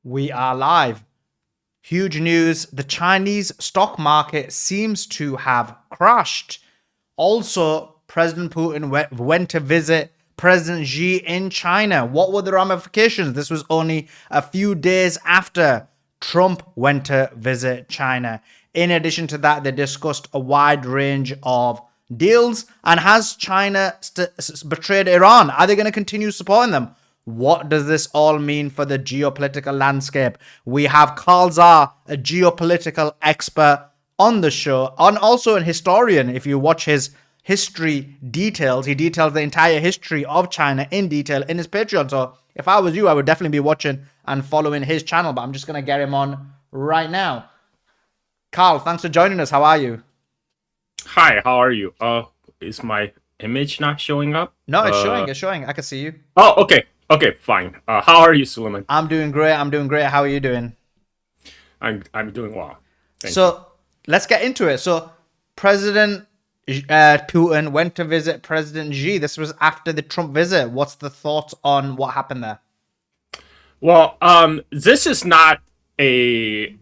We are live. Huge news. The Chinese stock market seems to have crashed. Also, President Putin went to visit President Xi in China. What were the ramifications? This was only a few days after Trump went to visit China. In addition to that, they discussed a wide range of deals. And has China betrayed Iran? Are they going to continue supporting them? What does this all mean for the geopolitical landscape? We have Carl Zha, a geopolitical expert, on the show, and also a historian. If you watch his history details, he details the entire history of China in detail in his Patreon. So if I was you, I would definitely be watching and following his channel, but I'm just going to get him on right now. Carl, thanks for joining us. How are you? Hi, how are you? Is my image not showing up? No, it's showing. It's showing. I can see you. Oh, okay. Okay, fine. How are you, Suleiman? I'm doing great. I'm doing great. How are you doing? I'm doing well. Thank you. So let's get into it. So President Putin went to visit President Xi. This was after the Trump visit. What's the thought on what happened there? Well, this is not a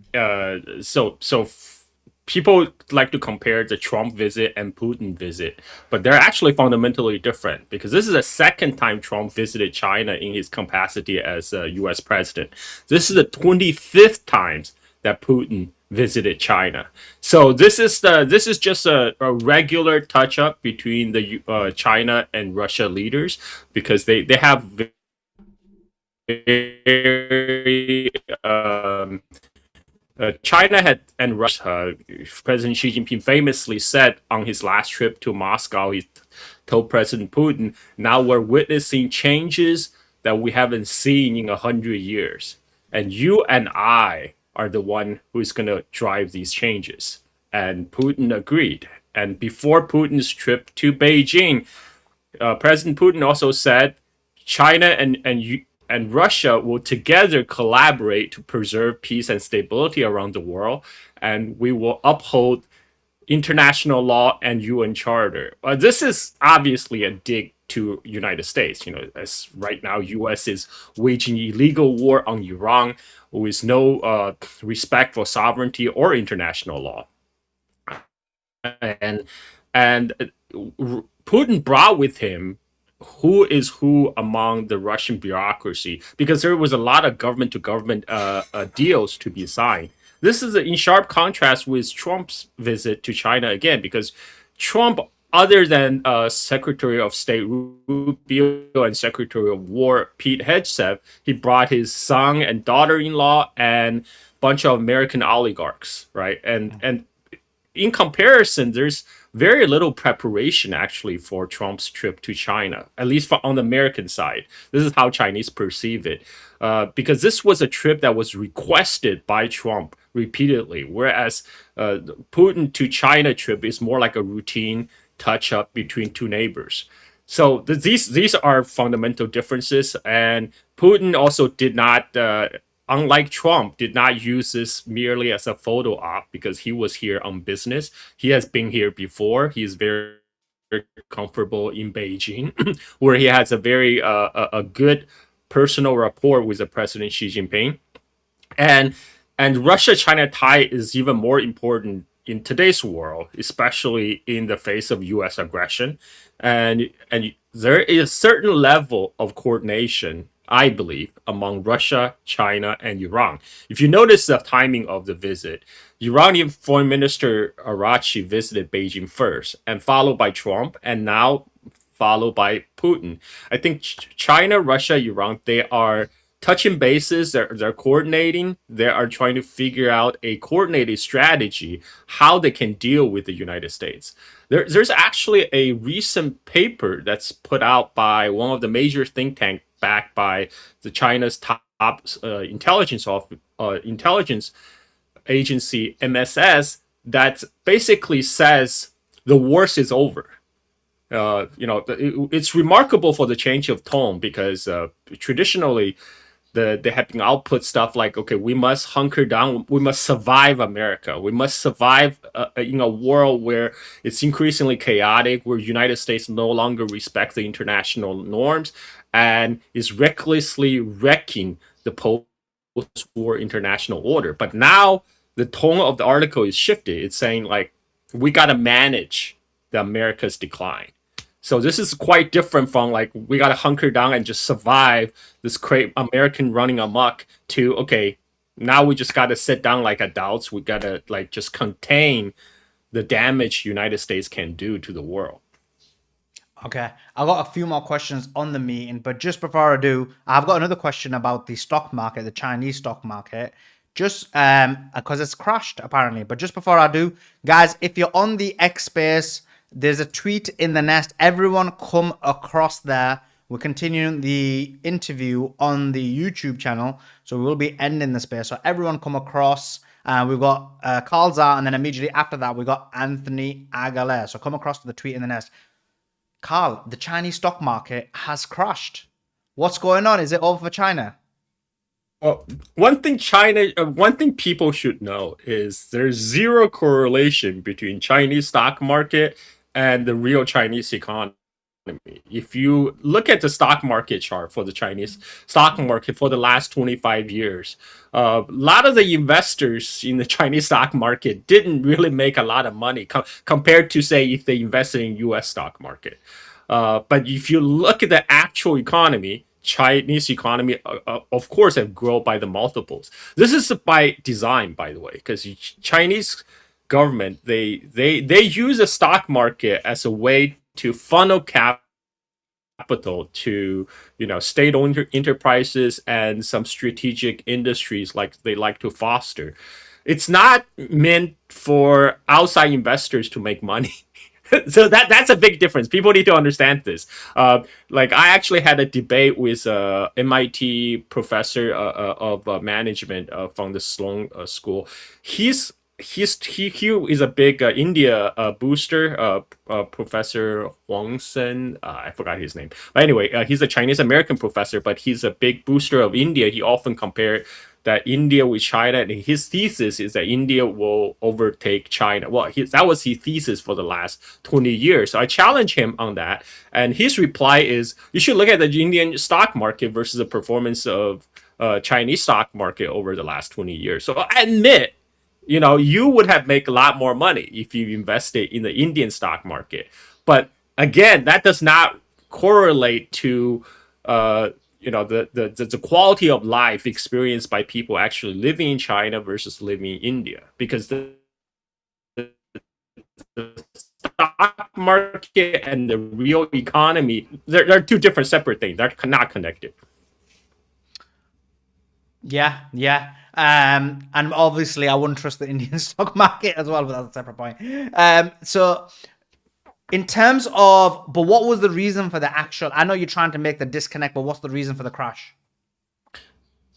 people like to compare the Trump visit and Putin visit, but they're actually fundamentally different because this is the second time Trump visited China in his capacity as a U.S. president. This is the 25th time that Putin visited China. So this is just a regular touch up between the China and Russia leaders because they have very China and Russia. President Xi Jinping famously said on his last trip to Moscow, he told President Putin, "Now we're witnessing changes that we haven't seen in 100 years, and you and I are the one who's going to drive these changes." And Putin agreed. And before Putin's trip to Beijing, President Putin also said, "China and Russia will together collaborate to preserve peace and stability around the world, and we will uphold international law and UN Charter." This is obviously a dig to United States. As right now, U.S. is waging illegal war on Iran with no respect for sovereignty or international law, and Putin brought with him who is who among the Russian bureaucracy, because there was a lot of government to government deals to be signed. This is in sharp contrast with Trump's visit to China again, because Trump, other than Secretary of State Rubio and Secretary of War Pete Hegseth, he brought his son and daughter-in-law and a bunch of American oligarchs, right? And in comparison, there's very little preparation actually for Trump's trip to China, at least on the American side. This is how Chinese perceive it, because this was a trip that was requested by Trump repeatedly, whereas Putin to China trip is more like a routine touch-up between two neighbors. So these are fundamental differences, and Putin also did not unlike Trump, did not use this merely as a photo op because he was here on business. He has been here before. He is very, very comfortable in Beijing, where he has a very a good personal rapport with the President Xi Jinping. And Russia-China tie is even more important in today's world, especially in the face of U.S. aggression. And there is a certain level of coordination, I believe, among Russia, China, and Iran. If you notice the timing of the visit, Iranian Foreign Minister Araghchi visited Beijing first, and followed by Trump, and now followed by Putin. I think China, Russia, Iran, they are touching bases, they're coordinating, they are trying to figure out a coordinated strategy, how they can deal with the United States. There's actually a recent paper that's put out by one of the major think tanks backed by the China's top intelligence agency, MSS, that basically says the worst is over. It's remarkable for the change of tone because traditionally they have been output stuff like, okay, we must hunker down, we must survive America, we must survive in a world where it's increasingly chaotic, where United States no longer respects the international norms and is recklessly wrecking the post-war international order. But now the tone of the article is shifted. It's saying like we got to manage the America's decline. So this is quite different from like we got to hunker down and just survive this American running amok to okay, now we just got to sit down like adults. We got to like just contain the damage United States can do to the world. Okay, I got a few more questions on the meeting, but just before I do, I've got another question about the stock market, the Chinese stock market, just because it's crashed apparently. But just before I do, guys, if you're on the X space, there's a tweet in the nest. Everyone come across there. We're continuing the interview on the YouTube channel, so we will be ending the space. So everyone come across. We've got Carl Zha, and then immediately after that, we got Anthony Aguilera. So come across to the tweet in the nest. Carl, the Chinese stock market has crashed. What's going on? Is it over for China? Well, one thing people should know is there's zero correlation between Chinese stock market and the real Chinese economy. If you look at the stock market chart for the Chinese stock market for the last 25 years, a lot of the investors in the Chinese stock market didn't really make a lot of money compared to, say, if they invested in US stock market. But if you look at the actual economy, Chinese economy, of course, have grown by the multiples. This is by design, by the way, because Chinese government they use the stock market as a way to funnel capital to state-owned enterprises and some strategic industries like they like to foster. It's not meant for outside investors to make money. So that's a big difference. People need to understand this. Like I actually had a debate with MIT professor of management from the Sloan School. He is a big India booster. Professor Huang Sen, I forgot his name, but anyway, he's a Chinese American professor, but he's a big booster of India. He often compared that India with China, and his thesis is that India will overtake China. Well, that was his thesis for the last 20 years. So I challenge him on that, and his reply is you should look at the Indian stock market versus the performance of Chinese stock market over the last 20 years. So I admit, you would have made a lot more money if you invested in the Indian stock market. But again, that does not correlate to the quality of life experienced by people actually living in China versus living in India, because the stock market and the real economy, they're two different separate things. They're not connected. Yeah, yeah. And obviously, I wouldn't trust the Indian stock market as well, but that's a separate point. So, in terms of, but what was the reason for the actual? I know you're trying to make the disconnect, but what's the reason for the crash?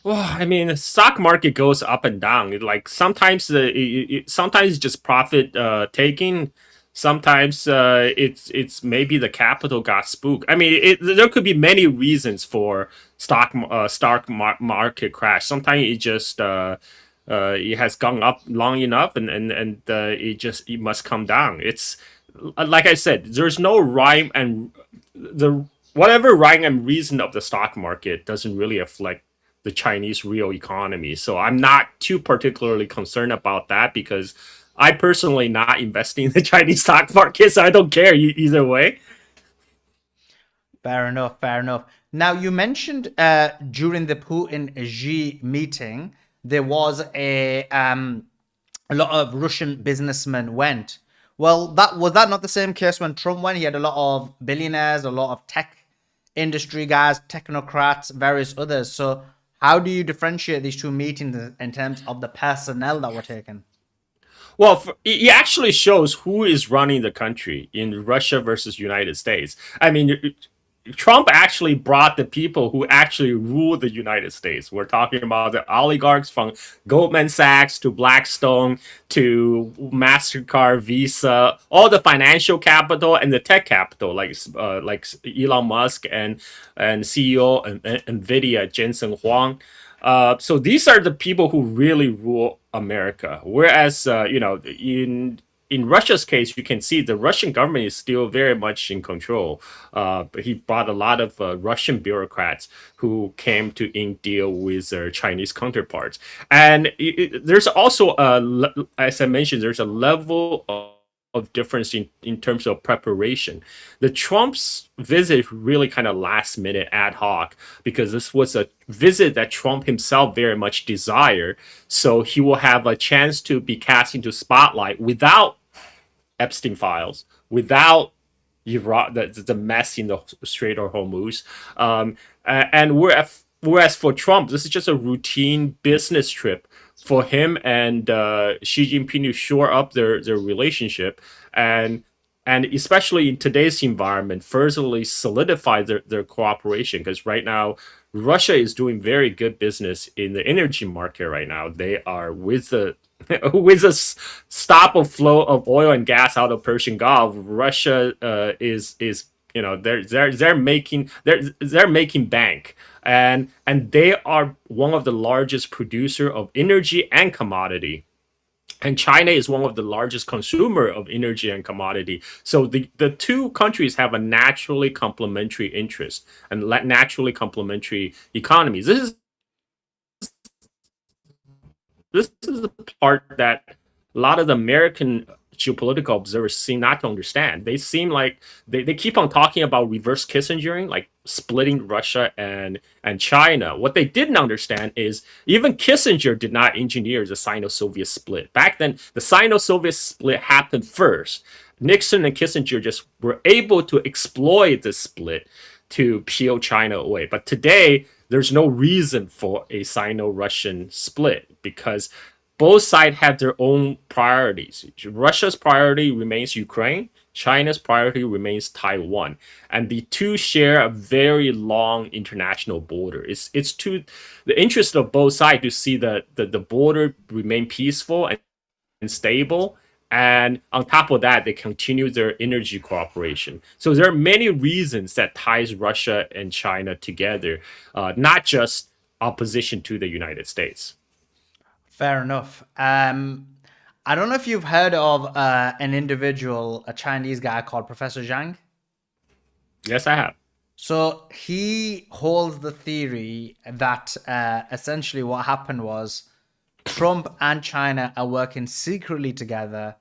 Well, I mean, the stock market goes up and down. Like sometimes sometimes it's just profit taking. Sometimes it's maybe the capital got spooked. I mean, there could be many reasons for market crash. Sometimes it has gone up long enough, and it must come down. It's like I said, there's no rhyme and the whatever rhyme and reason of the stock market doesn't really reflect the Chinese real economy. So I'm not too particularly concerned about that because I personally not investing in the Chinese stock market, so I don't care either way. Fair enough. Fair enough. Now you mentioned during the Putin Xi meeting there was a lot of Russian businessmen went. Well, that was that not the same case when Trump went? He had a lot of billionaires, a lot of tech industry guys, technocrats, various others. So how do you differentiate these two meetings in terms of the personnel that were taken? Well, it actually shows who is running the country in Russia versus United States. I mean, Trump actually brought the people who actually rule the United States. We're talking about the oligarchs from Goldman Sachs to Blackstone to MasterCard, Visa, all the financial capital and the tech capital, like Elon Musk and CEO and Nvidia, Jensen Huang. So these are the people who really rule America. Whereas, in in Russia's case, you can see the Russian government is still very much in control. But he brought a lot of Russian bureaucrats who came to ink deal with their Chinese counterparts. And there's also as I mentioned, there's a level of difference in terms of preparation. The Trump's visit really kind of last minute ad hoc because this was a visit that Trump himself very much desired. So he will have a chance to be cast into spotlight without Epstein files, without the mess in the Strait of Hormuz. And whereas for Trump, this is just a routine business trip for him and Xi Jinping to shore up their relationship and especially in today's environment, furtherly solidify their cooperation. Because right now, Russia is doing very good business in the energy market right now. They are with the with a stop of flow of oil and gas out of Persian Gulf. Russia is they're making bank and they are one of the largest producer of energy and commodity, and China is one of the largest consumer of energy and commodity. So the two countries have a naturally complementary interest and naturally complementary economies. This is the part that a lot of the American geopolitical observers seem not to understand. They seem like they keep on talking about reverse Kissingering, like splitting Russia and China. What they didn't understand is even Kissinger did not engineer the Sino-Soviet split. Back then, the Sino-Soviet split happened first. Nixon and Kissinger just were able to exploit the split to peel China away. But today, there's no reason for a Sino-Russian split because both sides have their own priorities. Russia's priority remains Ukraine. China's priority remains Taiwan, and the two share a very long international border. It's to the interest of both sides to see the border remain peaceful and stable. And on top of that, they continue their energy cooperation. So there are many reasons that ties Russia and China together, not just opposition to the United States. Fair enough. I don't know if you've heard of an individual, a Chinese guy called Professor Zhang. Yes, I have. So he holds the theory that essentially what happened was Trump and China are working secretly together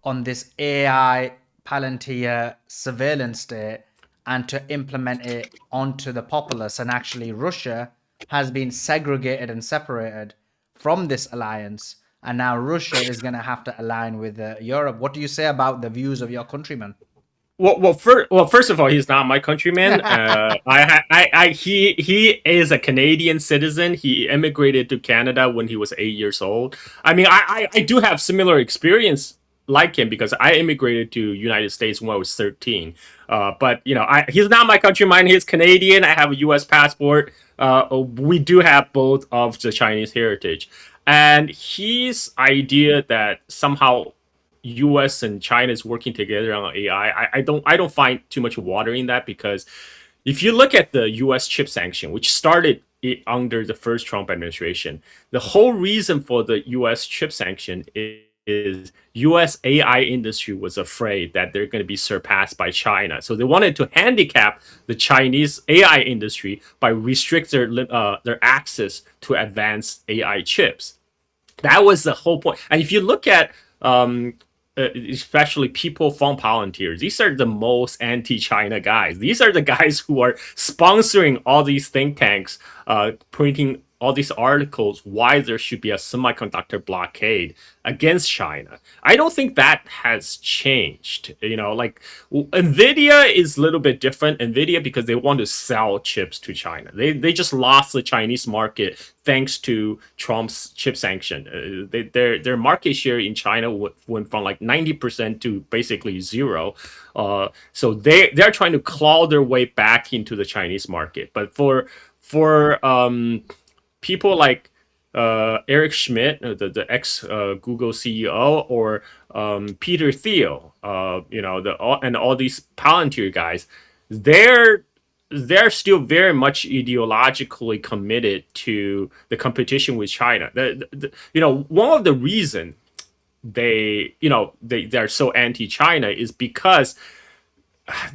on this AI Palantir surveillance state and to implement it onto the populace. And actually, Russia has been segregated and separated from this alliance. And now Russia is going to have to align with Europe. What do you say about the views of your countrymen? First of all, he's not my countryman. He is a Canadian citizen. He immigrated to Canada when he was 8 years old. I mean, I do have similar experience like him because I immigrated to United States when I was 13. But he's not my countryman. He's Canadian. I have a U.S. passport. We do have both of the Chinese heritage, and his idea that somehow U.S. and China is working together on AI, I don't find too much water in that because if you look at the U.S. chip sanction, which started under the first Trump administration, the whole reason for the U.S. chip sanction is U.S. AI industry was afraid that they're going to be surpassed by China, so they wanted to handicap the Chinese AI industry by restrict their access to advanced AI chips. That was the whole point. And if you look at especially people from Palantir, these are the most anti-China guys. These are the guys who are sponsoring all these think tanks, printing all these articles why there should be a semiconductor blockade against China. I don't think that has changed. Like Nvidia is a little bit different. Nvidia, because they want to sell chips to China. They just lost the Chinese market thanks to Trump's chip sanction. Their market share in China went from like 90% to basically zero. So they're trying to claw their way back into the Chinese market. But for people like Eric Schmidt, the ex Google CEO, or Peter Thiel, and all these Palantir guys, they're still very much ideologically committed to the competition with China. One of the reasons they're so anti-China is because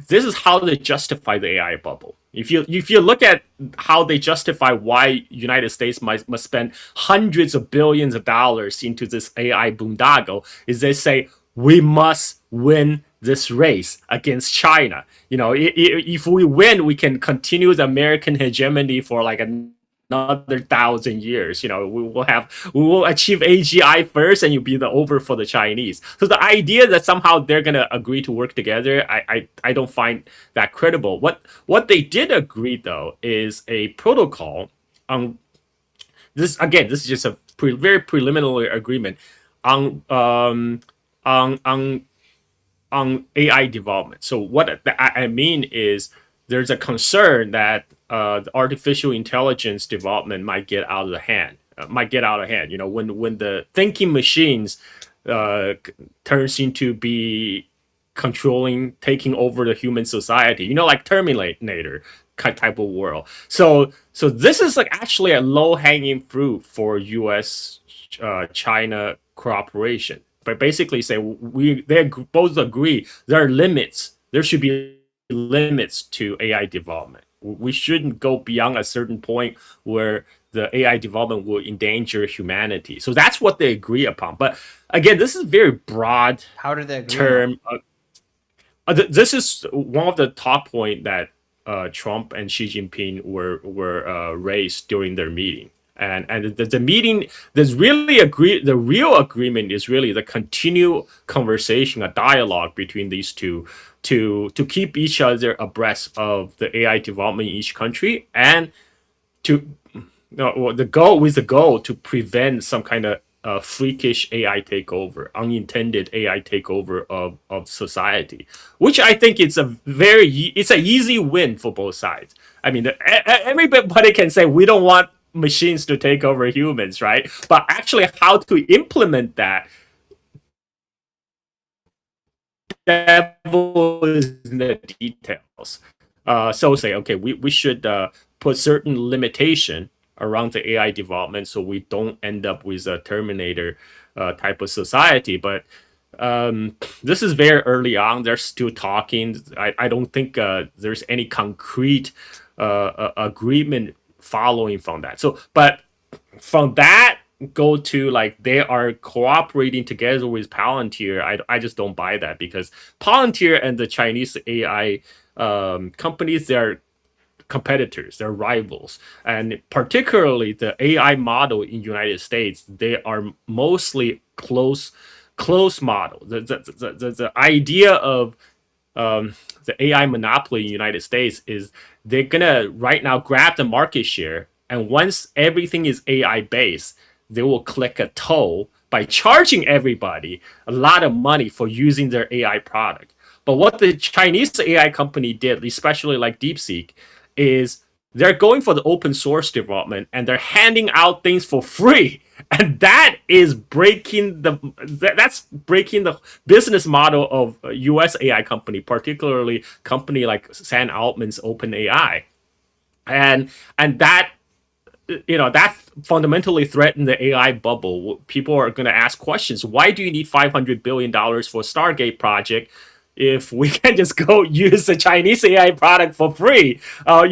this is how they justify the AI bubble. If you look at how they justify why United States must spend hundreds of billions of dollars into this AI boondoggle, is they say we must win this race against China. If we win, we can continue the American hegemony for like another 1,000 years. We will achieve AGI first, and you'll be the over for the Chinese. So the idea that somehow they're gonna agree to work together, I don't find that credible. What they did agree though is a protocol on this. Again, this is just a very preliminary agreement on on AI development. So what I mean is there's a concern that the artificial intelligence development might get out of the hand. When the thinking machines turns into be controlling, taking over the human society. Like Terminator type of world. So this is like actually a low hanging fruit for U.S. China cooperation. But basically, say they both agree there are limits. There should be limits to AI development. We shouldn't go beyond a certain point where the AI development will endanger humanity. So that's what they agree upon. But again, this is a very broad How did they agree on that? term. This is one of the top point that Trump and Xi Jinping were raised during their meeting. And the meeting, the real agreement is really the continued conversation, a dialogue between these two to keep each other abreast of the AI development in each country, and to the goal to prevent some kind of freakish AI takeover, unintended AI takeover of society, which I think it's an easy win for both sides. I mean, everybody can say we don't want machines to take over humans, right? But actually, how to implement that, devil is in the details. So say, okay, we should put certain limitation around the AI development so we don't end up with a Terminator type of society. But this is very early on. They're still talking. I don't think there's any concrete agreement following from that. So, but from that go to like they are cooperating together with Palantir, I just don't buy that, because Palantir and the Chinese AI companies, they're competitors, they're rivals, and particularly the AI model in United States, they are mostly close model. The idea of the AI monopoly in the United States is they're gonna right now grab the market share, and once everything is AI based, they will collect a toll by charging everybody a lot of money for using their AI product. But what the Chinese AI company did, especially like DeepSeek, is they're going for the open source development and they're handing out things for free, and that's breaking the business model of a US AI company, particularly company like Sam Altman's OpenAI. And that fundamentally threatened the AI bubble. People are going to ask questions. Why do you need $500 billion for a Stargate project if we can just go use the Chinese AI product for free? What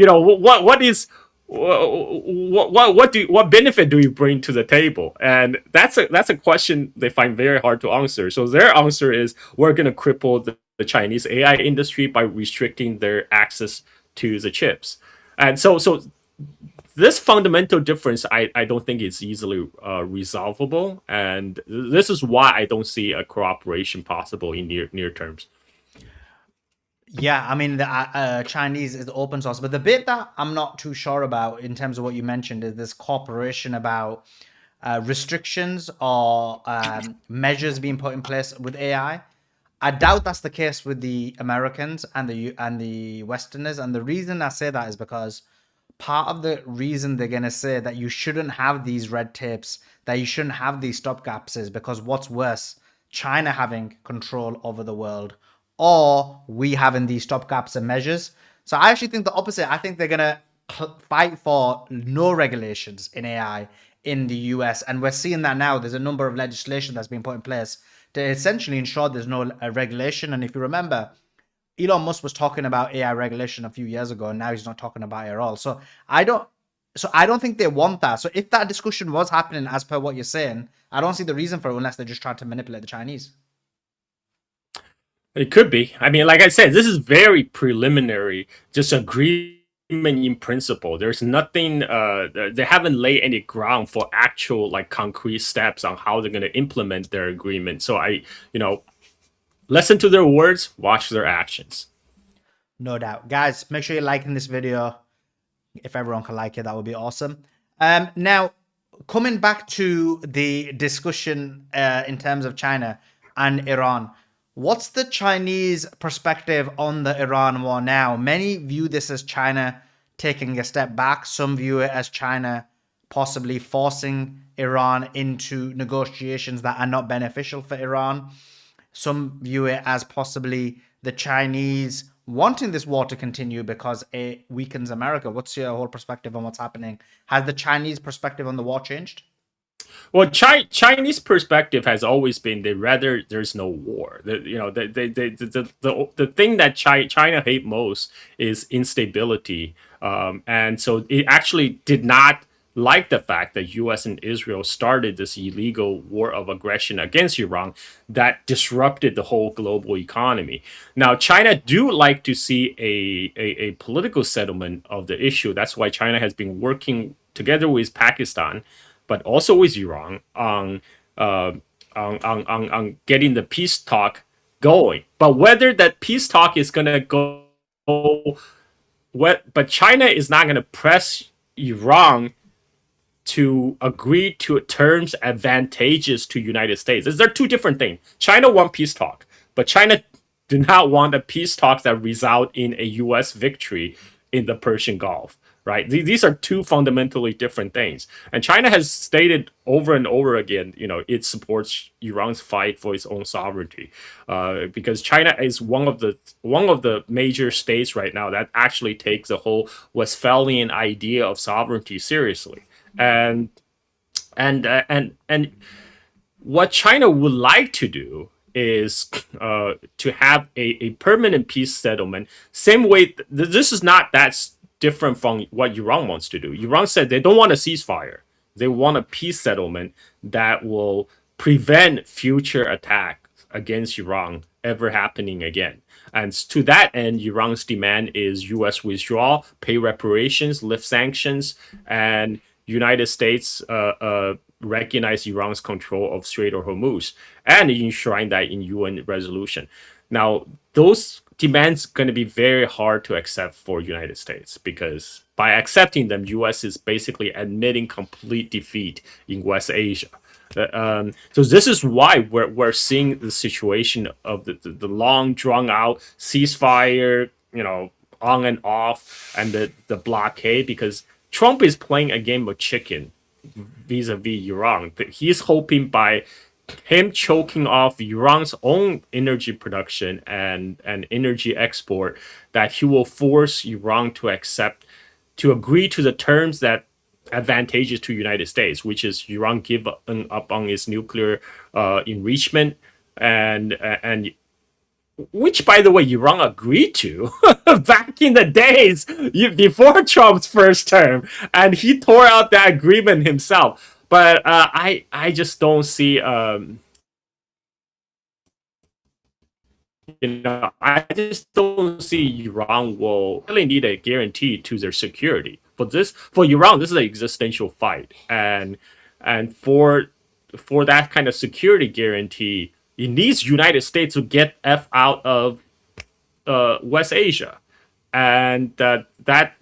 benefit do you bring to the table? And that's a question they find very hard to answer. So their answer is we're going to cripple the Chinese AI industry by restricting their access to the chips. And so this fundamental difference, I don't think it's easily resolvable, and this is why I don't see a cooperation possible in near terms. Yeah, I mean, the Chinese is open source, but the bit that I'm not too sure about in terms of what you mentioned is this cooperation about restrictions or measures being put in place with AI. I doubt that's the case with the Americans and the Westerners, and the reason I say that is because part of the reason they're going to say that you shouldn't have these red tapes, that you shouldn't have these stopgaps, is because what's worse, China having control over the world, or we having these stopgaps and measures. So I actually think the opposite. I think they're going to fight for no regulations in AI in the US. And we're seeing that now. There's a number of legislation that's been put in place to essentially ensure there's no regulation. And if you remember, Elon Musk was talking about AI regulation a few years ago, and now he's not talking about it at all. So I don't think they want that. So if that discussion was happening as per what you're saying, I don't see the reason for it unless they're just trying to manipulate the Chinese. It could be. I mean, like I said, this is very preliminary, just agreement in principle. There's nothing. They haven't laid any ground for actual like concrete steps on how they're going to implement their agreement. So listen to their words, watch their actions. No doubt. Guys, make sure you're liking this video. If everyone can like it, that would be awesome. Now, coming back to the discussion in terms of China and Iran, what's the Chinese perspective on the Iran war now? Many view this as China taking a step back. Some view it as China possibly forcing Iran into negotiations that are not beneficial for Iran. Some view it as possibly the Chinese wanting this war to continue because it weakens America. What's your whole perspective on what's happening? Has the Chinese perspective on the war changed? Well, Chinese perspective has always been they rather there's no war. The thing that China hate most is instability, and so it actually did not like the fact that U.S. and Israel started this illegal war of aggression against Iran that disrupted the whole global economy. Now, China do like to see a political settlement of the issue. That's why China has been working together with Pakistan, but also with Iran on getting the peace talk going. But whether that peace talk is going to go, but China is not going to press Iran to agree to terms advantageous to United States. They're two different things. China want peace talk, but China do not want a peace talk that result in a U.S. victory in the Persian Gulf. Right? These are two fundamentally different things. And China has stated over and over again, it supports Iran's fight for its own sovereignty, because China is one of the major states right now that actually takes the whole Westphalian idea of sovereignty seriously. And what China would like to do is to have a permanent peace settlement. Same way, this is not that different from what Iran wants to do. Iran said they don't want a ceasefire. They want a peace settlement that will prevent future attacks against Iran ever happening again. And to that end, Iran's demand is U.S. withdrawal, pay reparations, lift sanctions, and United States recognize Iran's control of Strait of Hormuz and enshrine that in UN resolution. Now, those demands going to be very hard to accept for United States because by accepting them, U.S. is basically admitting complete defeat in West Asia. So this is why we're seeing the situation of the long drawn out ceasefire, on and off, and the blockade, because Trump is playing a game of chicken vis-a-vis Iran. He's hoping by him choking off Iran's own energy production and energy export that he will force Iran to agree to the terms that advantageous to United States, which is Iran give up on its nuclear enrichment and which, by the way, Iran agreed to back in the days before Trump's first term, and he tore out that agreement himself. But I just don't see I just don't see Iran will really need a guarantee to their security. For Iran, this is an existential fight, and for that kind of security guarantee, it needs United States to get out of West Asia, and that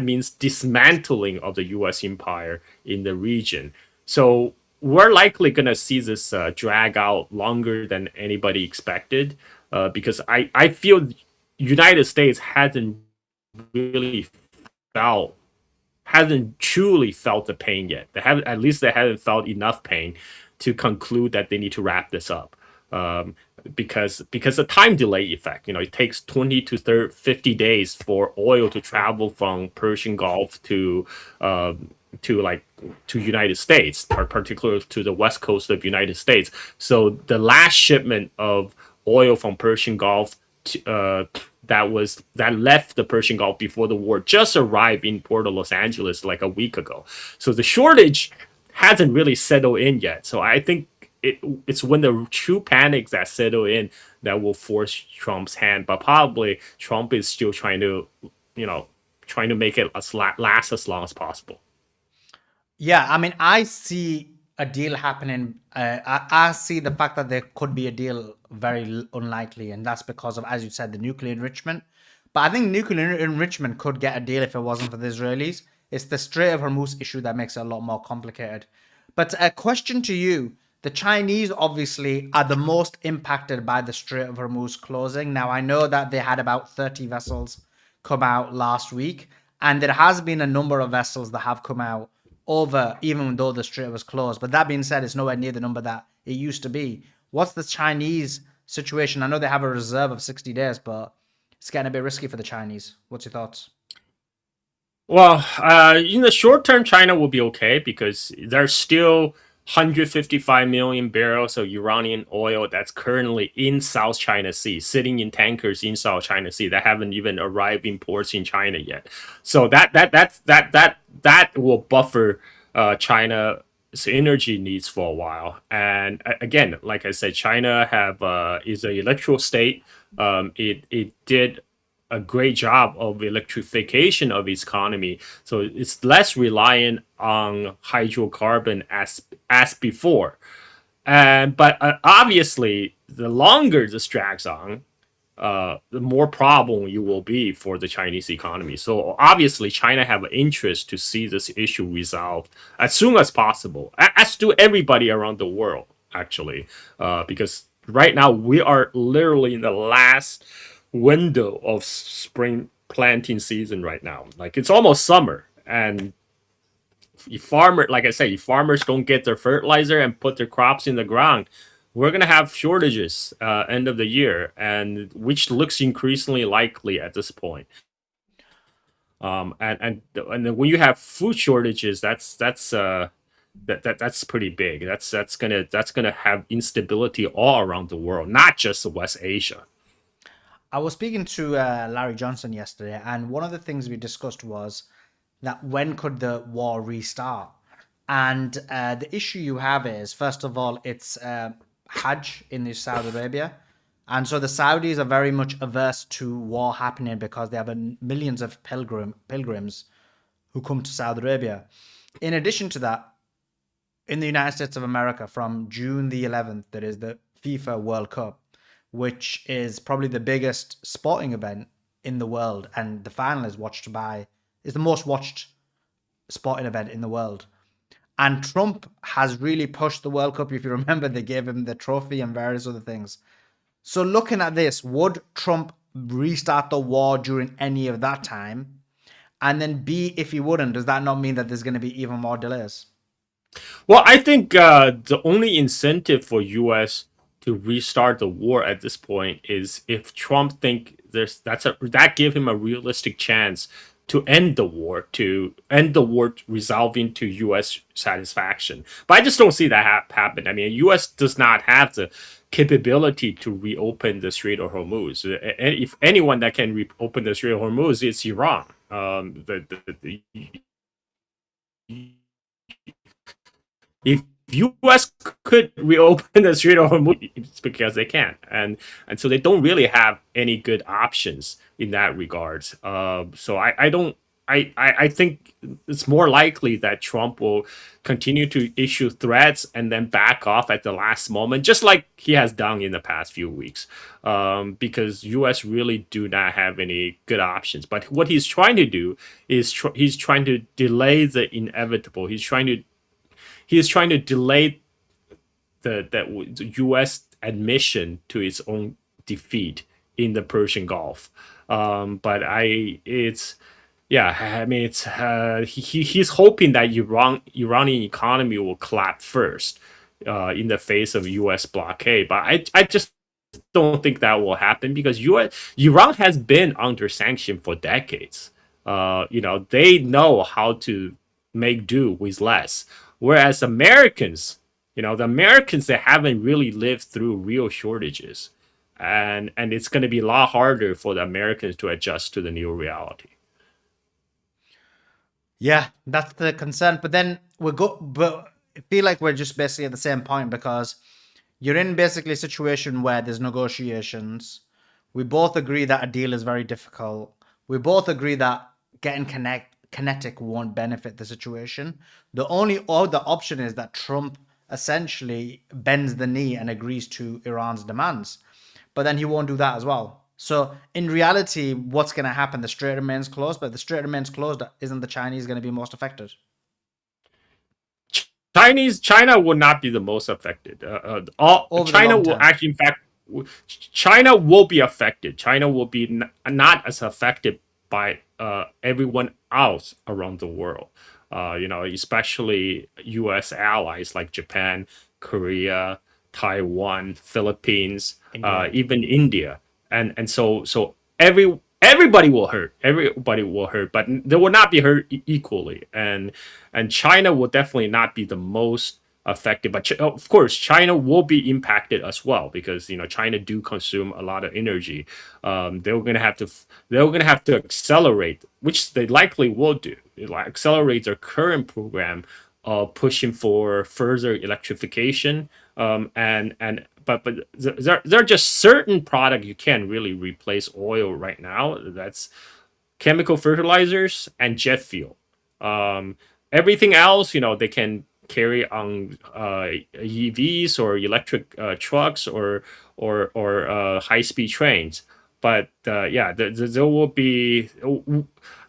means dismantling of the U.S. empire in the region. So we're likely going to see this drag out longer than anybody expected, because I feel United States really hasn't truly felt the pain yet. They haven't felt enough pain to conclude that they need to wrap this up. because the time delay effect. It takes 20 to 30, 50 days for oil to travel from Persian Gulf to like to United States, particularly to the west coast of United States. So the last shipment of oil from Persian Gulf that left the Persian Gulf before the war just arrived in Port of Los Angeles like a week ago. So the shortage hasn't really settled in yet. So I think it's when the true panics that settle in that will force Trump's hand. But probably Trump is still you know, trying to make it last as long as possible. Yeah, I mean, I see a deal happening. I see the fact that there could be a deal very unlikely, and that's because of, as you said, the nuclear enrichment. But I think nuclear enrichment could get a deal if it wasn't for the Israelis. It's the Strait of Hormuz issue that makes it a lot more complicated. But a question to you: the Chinese obviously are the most impacted by the Strait of Hormuz closing. Now, I know that they had about 30 vessels come out last week, and there has been a number of vessels that have come out over, even though the strait was closed. But that being said, it's nowhere near the number that it used to be. What's the Chinese situation? I know they have a reserve of 60 days, but it's getting a bit risky for the Chinese. What's your thoughts? Well, in the short term, China will be okay because there's still 155 million barrels of Iranian oil that's currently in South China Sea, sitting in tankers in South China Sea that haven't even arrived in ports in China yet. So that will buffer China's energy needs for a while. And again, like I said, China have is an electoral state. It did a great job of electrification of its economy, so it's less reliant on hydrocarbon as before. And but obviously, the longer this drags on, the more problem you will be for the Chinese economy. So obviously, China have an interest to see this issue resolved as soon as possible, as do everybody around the world, actually, because right now we are literally in the last window of spring planting season right now. Like it's almost summer, and like I say, if farmers don't get their fertilizer and put their crops in the ground, we're gonna have shortages end of the year, and which looks increasingly likely at this point. And then when you have food shortages, that's pretty big. That's gonna have instability all around the world, not just West Asia. I was speaking to Larry Johnson yesterday, and one of the things we discussed was that when could the war restart? And the issue you have is, first of all, it's Hajj in Saudi Arabia. And so the Saudis are very much averse to war happening because they have millions of pilgrims who come to Saudi Arabia. In addition to that, in the United States of America, from June the 11th, there is the FIFA World Cup, which is probably the biggest sporting event in the world, and the final is the most watched sporting event in the world. And Trump has really pushed the World Cup. If you remember, they gave him the trophy and various other things. So looking at this, would Trump restart the war during any of that time? And then B, if he wouldn't, does that not mean that there's going to be even more delays? Well, I think the only incentive for U.S. to restart the war at this point is if Trump think that give him a realistic chance to end the war resolving to U.S. satisfaction. But I just don't see that happen. I mean, U.S. does not have the capability to reopen the Strait of Hormuz. If anyone that can reopen the Strait of Hormuz, it's Iran. If U.S. could reopen the Strait of Hormuz, it's because they can, and so they don't really have any good options in that regard. So I don't. I think it's more likely that Trump will continue to issue threats and then back off at the last moment, just like he has done in the past few weeks, because U.S. really do not have any good options. But what he's trying to do is he's trying to delay the inevitable. He is trying to delay the U.S. admission to its own defeat in the Persian Gulf. But it's yeah, I mean he's hoping that Iranian economy will collapse first, in the face of U.S. blockade. But I just don't think that will happen because Iran has been under sanction for decades. They know how to make do with less. Whereas Americans, the Americans, they haven't really lived through real shortages, and it's going to be a lot harder for the Americans to adjust to the new reality. Yeah, that's the concern. But then but I feel like we're just basically at the same point because you're in basically a situation where there's negotiations. We both agree that a deal is very difficult. We both agree that getting kinetic won't benefit the situation. The only other option is that Trump essentially bends the knee and agrees to Iran's demands. But then he won't do that as well. So in reality, what's going to happen? The strait remains closed, but if the strait remains closed, isn't the Chinese going to be most affected? China will not be the most affected. Over the China long will term. actually, in fact, China will be affected. China will be not as affected by everyone else around the world. Especially U.S. allies like Japan, Korea, Taiwan, Philippines, India. even India, and so everybody will hurt. Everybody will hurt, but they will not be hurt equally. And China will definitely not be the most affected. But of course, China will be impacted as well because China do consume a lot of energy. They're gonna have to accelerate, which they likely will do. Accelerate their current program of pushing for further electrification. There are just certain product you can't really replace oil right now. That's chemical fertilizers and jet fuel. Um, Everything else, they can carry on EVs or electric trucks or high speed trains. But yeah, there will be.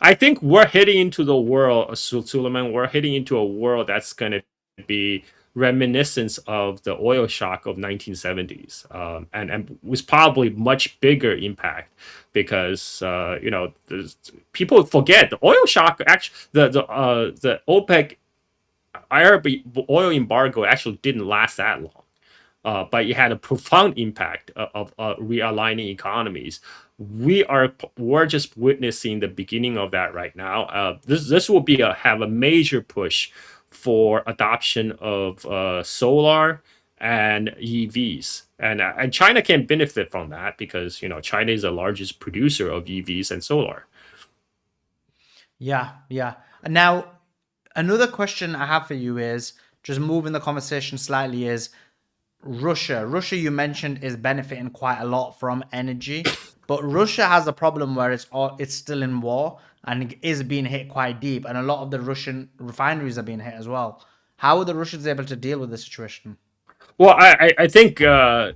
I think we're heading into the world, Suleiman. We're heading into a world that's going to be reminiscence of the oil shock of 1970s, and with probably much bigger impact because people forget the oil shock. Actually, the OPEC Arab oil embargo actually didn't last that long, but it had a profound impact of realigning economies. We're just witnessing the beginning of that right now. This will have a major push for adoption of solar and EVs. And China can benefit from that because China is the largest producer of EVs and solar. Yeah, yeah. And now, another question I have for you is just moving the conversation slightly is Russia. Russia, you mentioned, is benefiting quite a lot from energy, but Russia has a problem where it's still in war and is being hit quite deep, and a lot of the Russian refineries are being hit as well. How are the Russians able to deal with the situation? Well, I think there's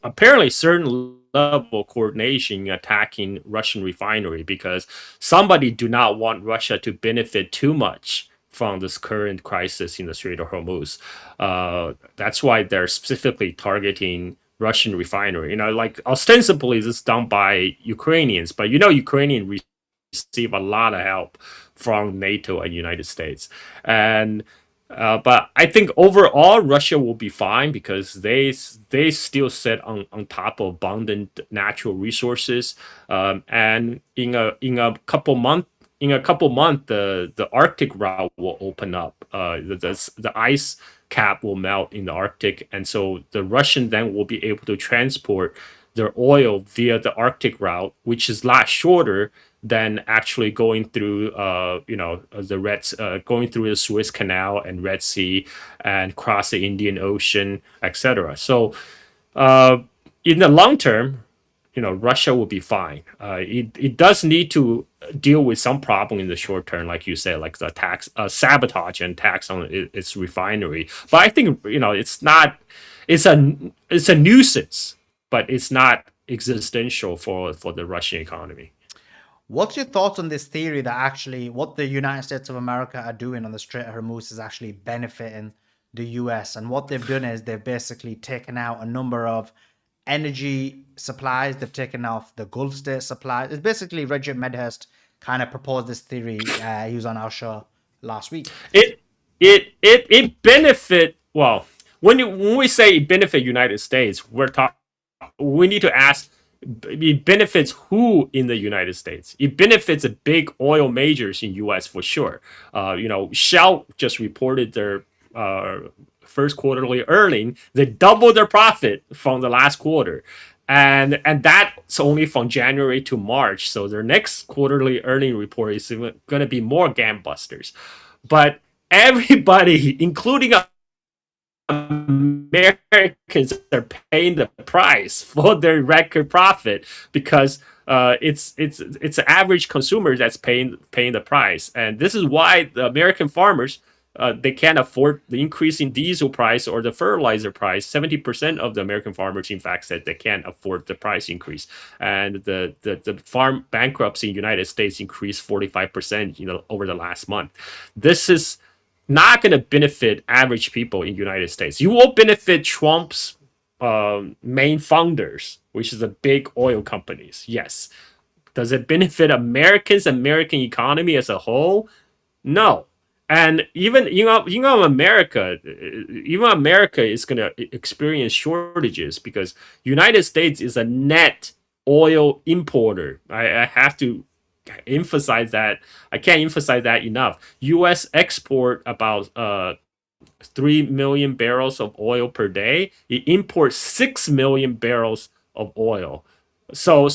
apparently certain level of coordination attacking Russian refinery because somebody do not want Russia to benefit too much from this current crisis in the Strait of Hormuz. That's why they're specifically targeting Russian refinery. Like ostensibly this is done by Ukrainians, but Ukrainians receive a lot of help from NATO and United States. And but I think overall Russia will be fine because they still sit on top of abundant natural resources. And in a couple month, the Arctic route will open up. The ice cap will melt in the Arctic, and so the Russian then will be able to transport their oil via the Arctic route, which is a lot shorter than actually going through, going through the Suez Canal and Red Sea and cross the Indian Ocean, etc. So, uh, in the long term, Russia will be fine. It does need to deal with some problem in the short term, like you said, like the tax sabotage and tax on its refinery. But I think it's not. It's a nuisance, but it's not existential for the Russian economy. What's your thoughts on this theory that actually what the United States of America are doing on the Strait of Hormuz is actually benefiting the US? And what they've done is they've basically taken out a number of energy supplies. They've taken off the Gulf state supplies. It's basically Reggie Medhurst kind of proposed this theory. He was on our show last week. It it benefit, well, when we say it benefit United States, we need to ask, it benefits who in the United States? It benefits the big oil majors in US for sure. Shell just reported their uh, first quarterly earning. They doubled their profit from the last quarter. And that's only from January to March. So their next quarterly earning report is going to be more gangbusters. But everybody, including Americans, are paying the price for their record profit because it's the average consumer that's paying the price, and this is why the American farmers, they can't afford the increase in diesel price or the fertilizer price. 70% of the American farmers, in fact, said they can't afford the price increase, and the farm bankruptcy in the United States increased 45%, over the last month. This is not going to benefit average people in the United States. You will benefit Trump's main funders, which is the big oil companies. Yes. Does it benefit Americans, American economy as a whole? No. And even America, is going to experience shortages because United States is a net oil importer. I have to emphasize that. I can't emphasize that enough. U.S. export about 3 million barrels of oil per day. It imports 6 million barrels of oil. So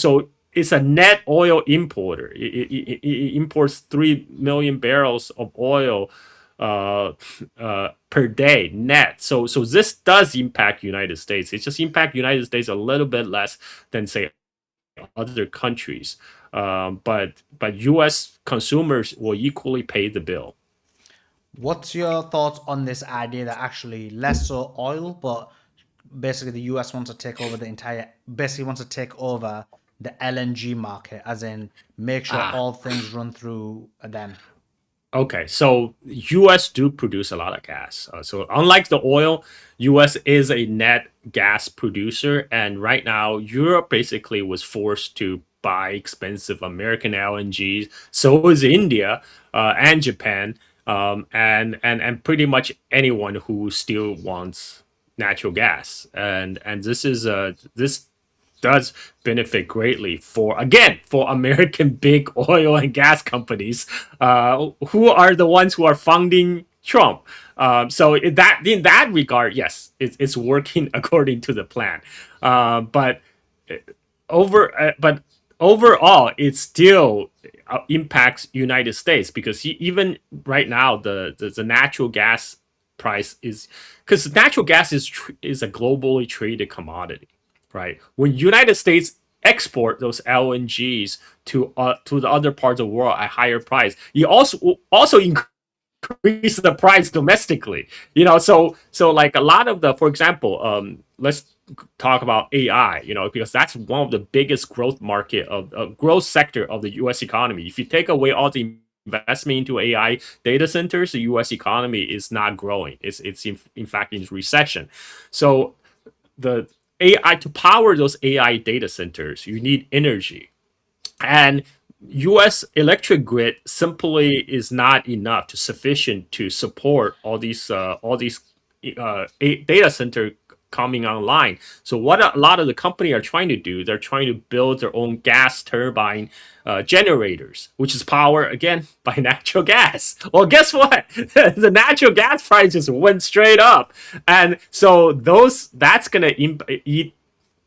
it's a net oil importer. It imports 3 million barrels of oil per day net. So this does impact United States. It just impact United States a little bit less than say other countries. But U.S. consumers will equally pay the bill. What's your thoughts on this idea that actually less so oil, but basically the US wants to take over the LNG market, as in make sure Ah, all things run through them? okay. So U.S. do produce a lot of gas. So unlike the oil, U.S. is a net gas producer, and right now Europe basically was forced to buy expensive American LNG. So is India and Japan, and pretty much anyone who still wants natural gas. And this does benefit greatly for American big oil and gas companies, who are the ones who are funding Trump. So in that regard, yes, it's working according to the plan. But overall, it still impacts United States because even right now the natural gas price is, because natural gas is a globally traded commodity, right? When United States export those LNGs to the other parts of the world at higher price, it also increase the price domestically. So like a lot of the, for example, let's talk about AI. Because that's one of the biggest growth market of growth sector of the U.S. economy. If you take away all the investment into AI data centers, the U.S. economy is not growing. It's in fact in recession. So the AI, to power those AI data centers, you need energy, and U.S. electric grid simply is not enough to sufficient to support all these data center coming online. So what a lot of the company are trying to do, they're trying to build their own gas turbine generators, which is powered again by natural gas. Well, guess what? The natural gas price just went straight up, and so that's gonna eat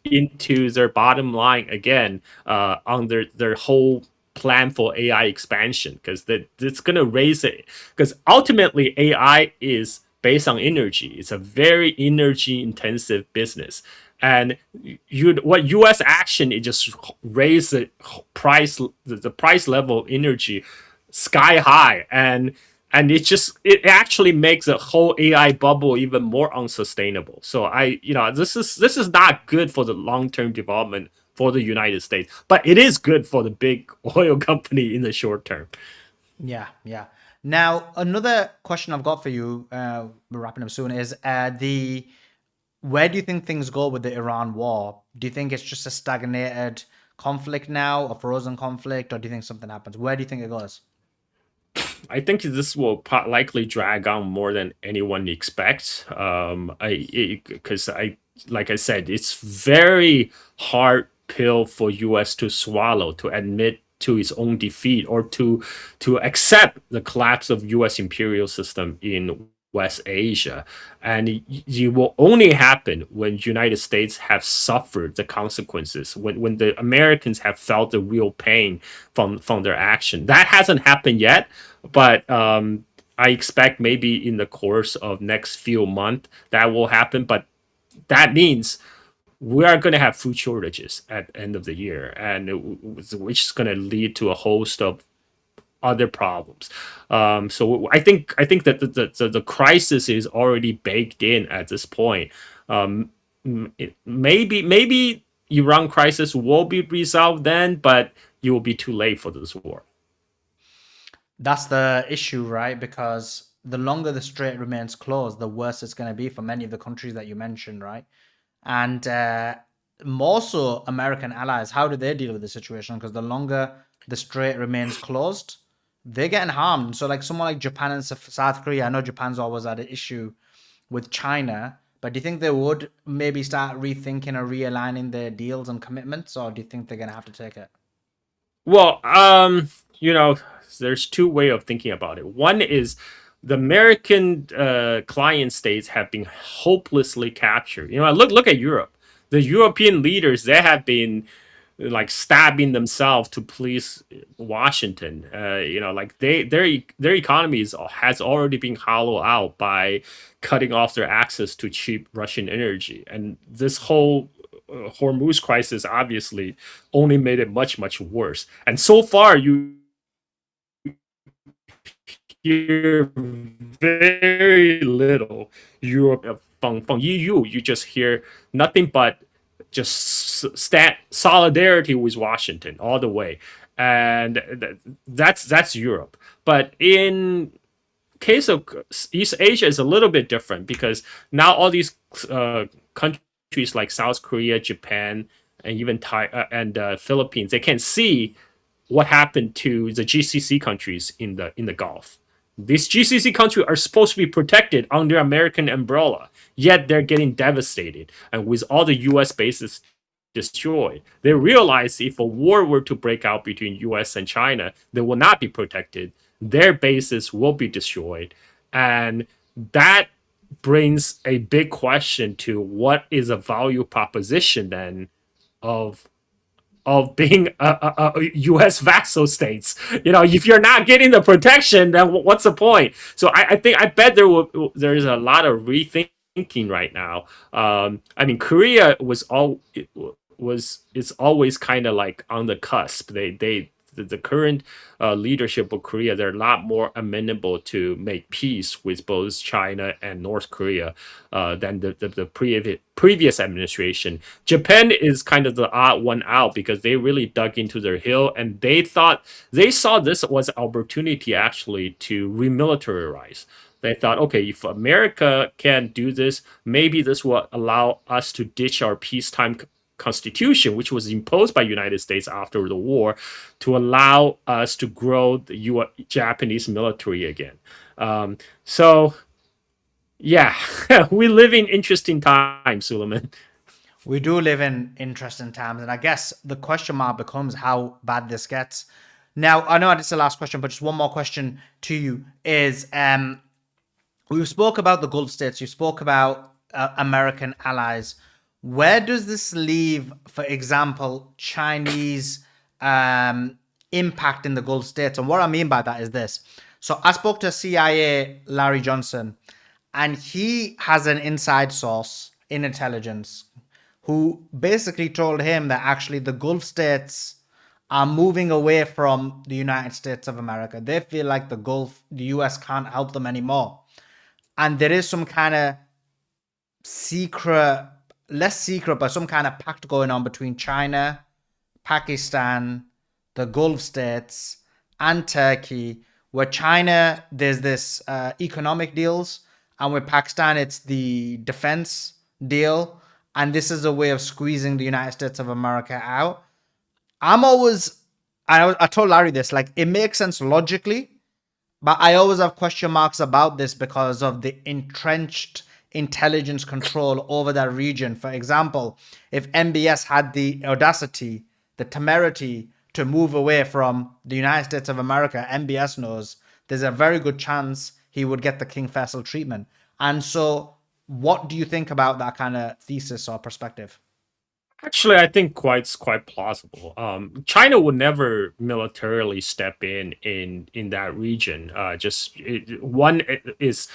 into their bottom line again, on their whole plan for AI expansion, because it's going to raise it, because ultimately AI is based on energy. It's a very energy intensive business, and what U.S. action, it just raise the price level of energy sky high, and it actually makes the whole AI bubble even more unsustainable. So this is not good for the long term development for the United States, but it is good for the big oil company in the short term. Yeah, yeah. Now, another question I've got for you, we're wrapping up soon, is the where do you think things go with the Iran war? Do you think it's just a stagnated conflict now, a frozen conflict, or do you think something happens? Where do you think it goes? I think this will likely drag on more than anyone expects. Because like I said, it's very hard pill for U.S. to swallow to admit to its own defeat or to accept the collapse of U.S. imperial system in West Asia, and it will only happen when United States have suffered the consequences, when the Americans have felt the real pain from their action. That hasn't happened yet, but I expect maybe in the course of next few months that will happen. But that means we are going to have food shortages at the end of the year, and which is going to lead to a host of other problems. So I think that the crisis is already baked in at this point. Maybe Iran crisis will be resolved then, but you will be too late for this war. That's the issue, right? Because the longer the strait remains closed, the worse it's going to be for many of the countries that you mentioned, right? And more so, American allies, how do they deal with the situation? Because the longer the strait remains closed, they're getting harmed. So, like someone like Japan and South Korea, I know Japan's always had an issue with China, but do you think they would maybe start rethinking or realigning their deals and commitments, or do you think they're going to have to take it? Well, you know, there's two way of thinking about it. One is the American client states have been hopelessly captured. Look at Europe. The European leaders, they have been like stabbing themselves to please Washington. Like their economies has already been hollowed out by cutting off their access to cheap Russian energy, and this whole Hormuz crisis obviously only made it much much worse. And so far, you hear very little Europe from EU. You just hear nothing but just solidarity with Washington all the way, and that's Europe. But in case of East Asia is a little bit different because now all these countries like South Korea, Japan, and even Philippines, they can see what happened to the GCC countries in the Gulf. These GCC countries are supposed to be protected under American umbrella, yet they're getting devastated, and with all the U.S. bases destroyed, they realize if a war were to break out between U.S. and China, they will not be protected. Their bases will be destroyed, and that brings a big question to what is a value proposition then of being a U.S. vassal states. If you're not getting the protection, then what's the point? So I bet there is a lot of rethinking right now. I mean, Korea is always kind of like on the cusp. The current leadership of Korea, they're a lot more amenable to make peace with both China and North Korea than the previous administration. Japan is kind of the odd one out because they really dug into their heel, and they saw this was an opportunity actually to remilitarize. They thought, okay, if America can do this, maybe this will allow us to ditch our peacetime constitution, which was imposed by United States after the war, to allow us to grow the Japanese military again. So, yeah, we live in interesting times, Suleiman. We do live in interesting times, and I guess the question mark becomes how bad this gets. Now, I know this is the last question, but just one more question to you is we spoke about the Gulf states, you spoke about American allies. Where does this leave, for example, Chinese impact in the Gulf states? And what I mean by that is this. So I spoke to CIA Larry Johnson, and he has an inside source in intelligence who basically told him that actually the Gulf states are moving away from the United States of America. They feel like the US can't help them anymore. And there is some kind of secret, less secret, but some kind of pact going on between China, Pakistan, the Gulf states, and Turkey, where China, there's this economic deals, and with Pakistan, it's the defense deal. And this is a way of squeezing the United States of America out. I told Larry this, like, it makes sense logically, But I always have question marks about this because of the entrenched intelligence control over that region. For example, if MBS had the audacity, the temerity to move away from the United States of America, MBS knows there's a very good chance he would get the King Faisal treatment. And so, what do you think about that kind of thesis or perspective? Actually, I think quite plausible. China would never militarily step in that region. One is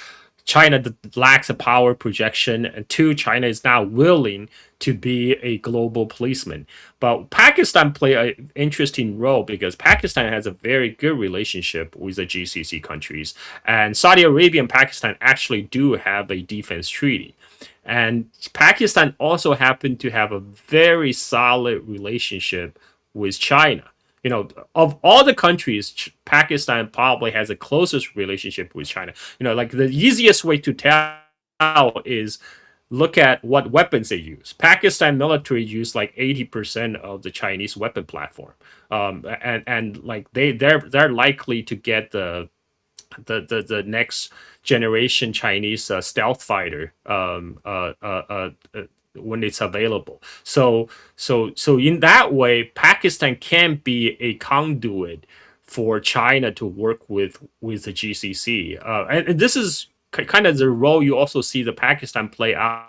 China lacks a power projection, and two, China is not willing to be a global policeman. But Pakistan play an interesting role because Pakistan has a very good relationship with the GCC countries, and Saudi Arabia and Pakistan actually do have a defense treaty. And Pakistan also happened to have a very solid relationship with China. You know, of all the countries, Pakistan probably has the closest relationship with China. You know, like the easiest way to tell is look at what weapons they use. Pakistan military use like 80% of the Chinese weapon platform, and like they're likely to get the next generation Chinese stealth fighter when it's available. So in that way, Pakistan can be a conduit for China to work with the GCC, and this is kind of the role you also see the Pakistan play out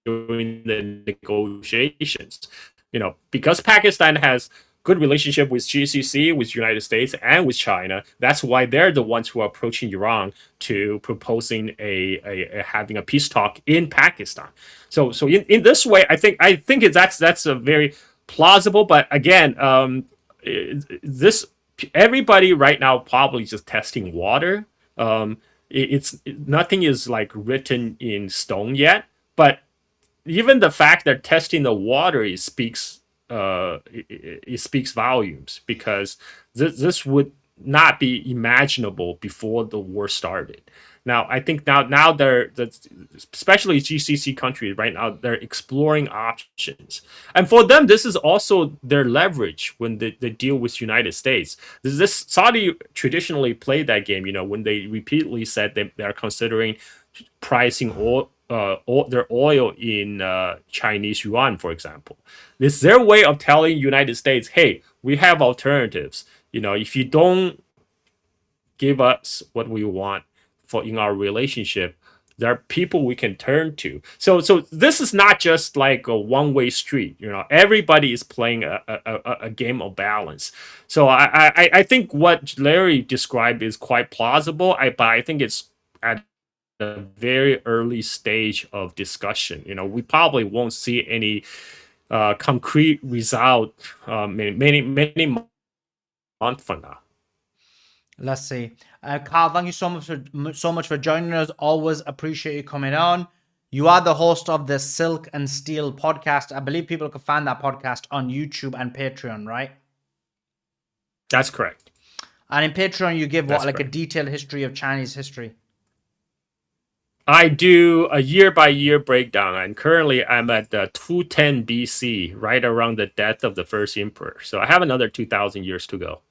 during the negotiations. You know, because Pakistan has good relationship with GCC, with United States, and with China. That's why they're the ones who are approaching Iran to proposing a having a peace talk in Pakistan. So in this way, I think that's a very plausible. But again, this everybody right now probably just testing water. It's nothing is like written in stone yet, but even the fact that testing the water it speaks volumes because this would not be imaginable before the war started. Now I think now they're especially GCC countries right now they're exploring options, and for them this is also their leverage when they deal with United States. This Saudi traditionally played that game. You know, when they repeatedly said they're considering pricing their oil in Chinese yuan, for example. It's their way of telling United States, "Hey, we have alternatives. You know, if you don't give us what we want for in our relationship, there are people we can turn to." So this is not just like a one-way street. You know, everybody is playing a game of balance. So I think what Larry described is quite plausible. But I think it's at a very early stage of discussion. You know, we probably won't see any concrete result many months from now. Let's see. Carl, thank you so much for joining us. Always appreciate you coming on. You are the host of the Silk and Steel podcast. I believe people can find that podcast on YouTube and Patreon, right? That's correct. And in Patreon, you give That's like correct. a detailed history of Chinese history. I do a year-by-year breakdown, and currently I'm at 210 BC, right around the death of the first emperor. So I have another 2,000 years to go.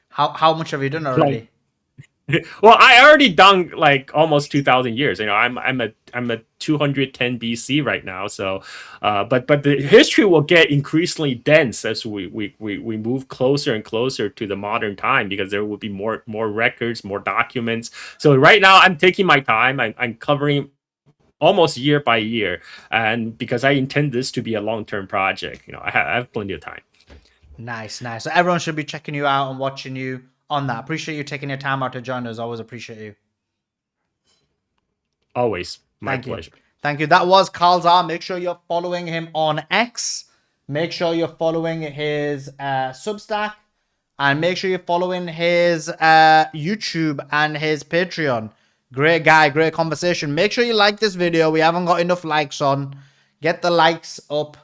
How much have you done Like, already? well, I already done like almost 2,000 years. You know, I'm at 210 BC right now. So, but the history will get increasingly dense as we move closer and closer to the modern time because there will be more records, more documents. So right now I'm taking my time. I'm covering almost year by year, and because I intend this to be a long-term project, you know, I have plenty of time. Nice. So everyone should be checking you out and watching you on that. Appreciate you taking your time out to join us. Always appreciate you. Always my Thank you. pleasure. Thank you. That was Carl Zha. Make sure you're following him on X. Make sure you're following his Substack. And make sure you're following his YouTube and his Patreon. Great guy. Great conversation. Make sure you like this video. We haven't got enough likes on. Get the likes up.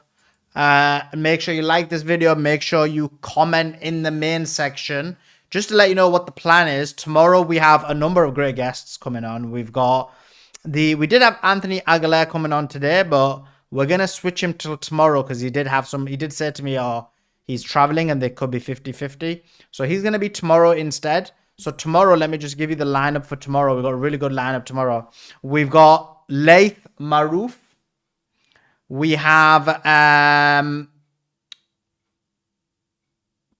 Make sure you like this video. Make sure you comment in the main section. Just to let you know what the plan is. Tomorrow we have a number of great guests coming on. We did have Anthony Aguilera coming on today, but we're gonna switch him till tomorrow because he did say to me, he's traveling and they could be 50-50. So he's gonna be tomorrow instead. So tomorrow, let me just give you the lineup for tomorrow. We've got a really good lineup tomorrow. We've got Laith Marouf. We have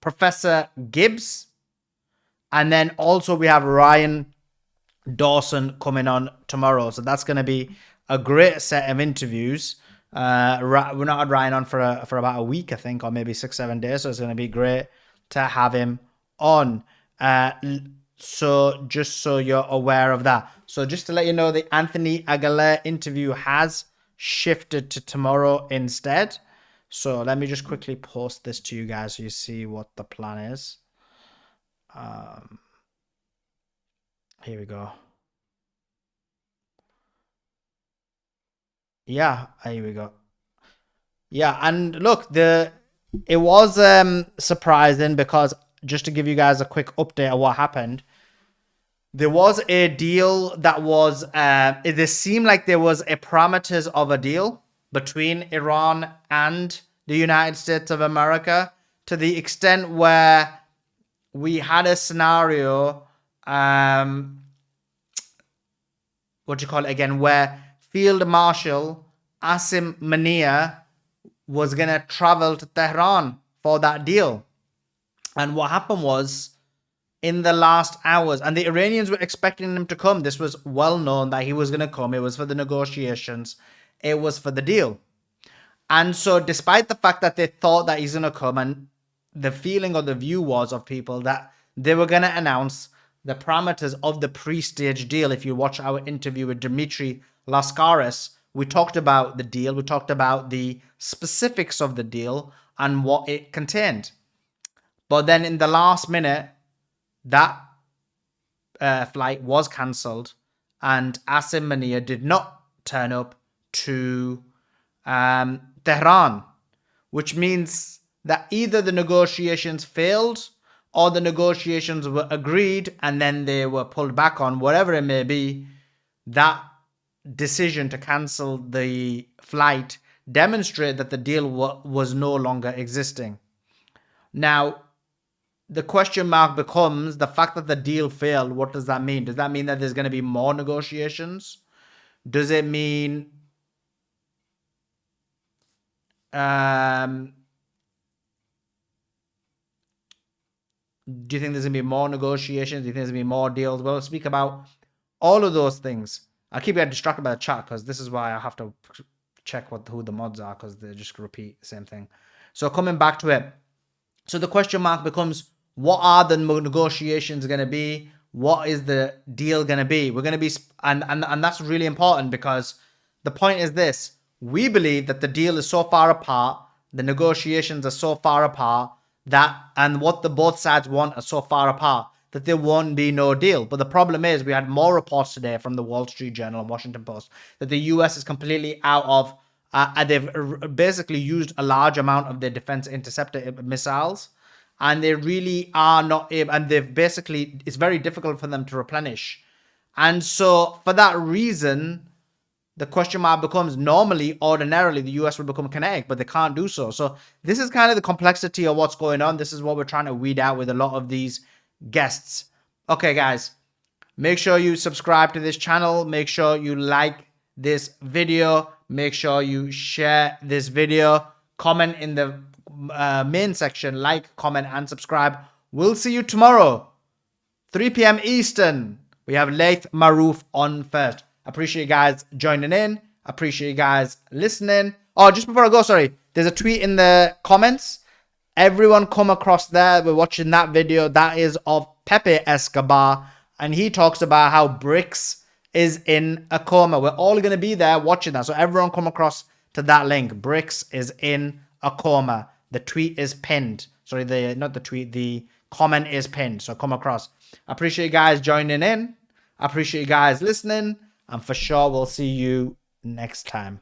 Professor Gibbs. And then also we have Ryan Dawson coming on tomorrow. So that's going to be a great set of interviews. We're not had Ryan on for about a week, I think, or maybe 6-7 days. So it's going to be great to have him on. So just so you're aware of that. So just to let you know, the Anthony Aguilera interview has shifted to tomorrow instead. So let me just quickly post this to you guys so you see what the plan is. Here we go. Yeah, here we go. Yeah, and look, it was surprising because just to give you guys a quick update of what happened, there was a deal that was it seemed like there was a parameters of a deal between Iran and the United States of America, to the extent where we had a scenario, what do you call it again, where Field Marshal Asim Mania was going to travel to Tehran for that deal. And what happened was, in the last hours, and the Iranians were expecting him to come. This was well known that he was going to come. It was for the negotiations. It was for the deal. And so despite the fact that they thought that he's going to come, and the feeling or the view was of people that they were going to announce the parameters of the pre-stage deal. If you watch our interview with Dmitry Laskaris, we talked about the deal. We talked about the specifics of the deal and what it contained. But then in the last minute, that flight was cancelled, and Asim Mania did not turn up to Tehran, which means that either the negotiations failed or the negotiations were agreed and then they were pulled back on, whatever it may be. That decision to cancel the flight demonstrated that the deal was no longer existing. Now, the question mark becomes the fact that the deal failed. What does that mean? Does that mean that there's going to be more negotiations? Does it mean do you think there's going to be more negotiations? Do you think there's going to be more deals? Well, let's speak about all of those things. I keep getting distracted by the chat because this is why I have to check who the mods are, because they just repeat the same thing. So coming back to it. So the question mark becomes, what are the negotiations going to be? What is the deal going to be? We're going to be, and that's really important, because the point is this. We believe that the deal is so far apart, the negotiations are so far apart, that, and what the both sides want are so far apart, that there won't be no deal. But the problem is, we had more reports today from the Wall Street Journal and Washington Post that the US is completely out of, they've basically used a large amount of their defense interceptor missiles, and they really are not able, and they've basically, it's very difficult for them to replenish. And so for that reason, the question mark becomes, ordinarily, the US will become kinetic, but they can't do so. So this is kind of the complexity of what's going on. This is what we're trying to weed out with a lot of these guests. Okay, guys, make sure you subscribe to this channel. Make sure you like this video. Make sure you share this video. Comment in the main section, like, comment, and subscribe. We'll see you tomorrow, 3 p.m. Eastern. We have Laith Marouf on first. Appreciate you guys joining in. Appreciate you guys listening. Oh, just before I go, sorry, there's a tweet in the comments. Everyone come across there. We're watching that video. That is of Pepe Escobar. And he talks about how BRICS is in a coma. We're all going to be there watching that. So everyone come across to that link. BRICS is in a coma. The tweet is pinned. Sorry, the comment is pinned. So come across. Appreciate you guys joining in. Appreciate you guys listening. And for sure, we'll see you next time.